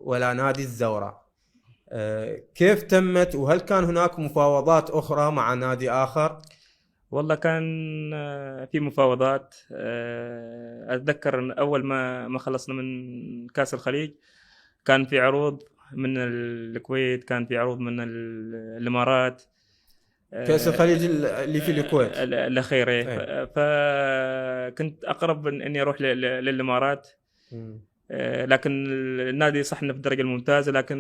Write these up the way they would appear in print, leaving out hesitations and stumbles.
ولا نادي الزوراء. كيف تمت، وهل كان هناك مفاوضات أخرى مع نادي آخر؟ والله كان في مفاوضات. أتذكر إن أول ما خلصنا من كأس الخليج كان في عروض من الكويت، كان في عروض من الإمارات. كأس الخليج اللي في الكويت الأخير إيه. أي. فكنت أقرب إني أروح للإمارات. مم. لكن النادي صحنا في الدرجة الممتازة، لكن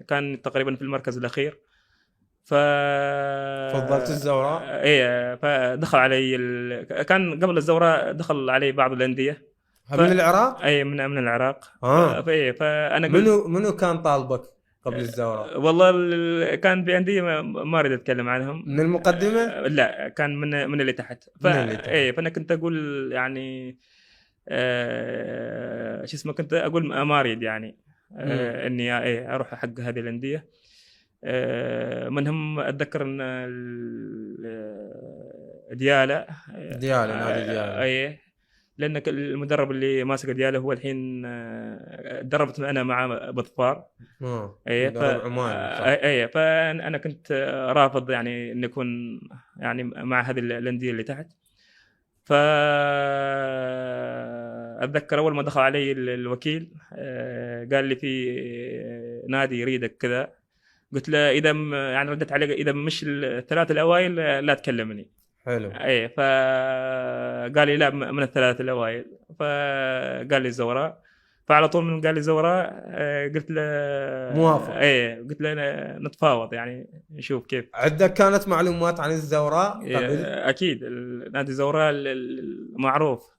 كان تقريبا في المركز الأخير. ف فضلت الزوراء؟ ايه، فدخل علي كان قبل الزوراء دخل علي بعض الأندية. من العراق؟ اي، من العراق. آه. فانا قلت منو كان طالبك قبل الزوراء؟ والله كان في أندية ما اريد اتكلم عنهم. من المقدمة؟ لا، كان من اللي تحت. من اللي تحت. فانا كنت اقول يعني شو اسمه، كنت اقول ما اريد يعني اني اروح حق هذه الأندية. منهم اتذكر ان ديالا. نادي ديالا. اي، لان المدرب اللي ماسك ديالا هو الحين دربت انا مع بظفار. اي مدرب عماني صح؟ اي، فانا كنت رافض يعني ان اكون يعني مع هذه الانديه اللي تحت. ف اتذكر اول ما دخل علي الوكيل قال لي في نادي يريدك كذا. قلت له اذا يعني ردت عليه اذا مش الثلاث الاوائل لا تكلمني. حلو. اي، فقال لي لا، من الثلاث الاوائل. فقال لي الزوراء. فعلى طول من قال لي الزوراء قلت له موافق. اي، قلت له نتفاوض يعني نشوف كيف. عندك كانت معلومات عن الزوراء قبل؟ اكيد نادي الزوراء معروف.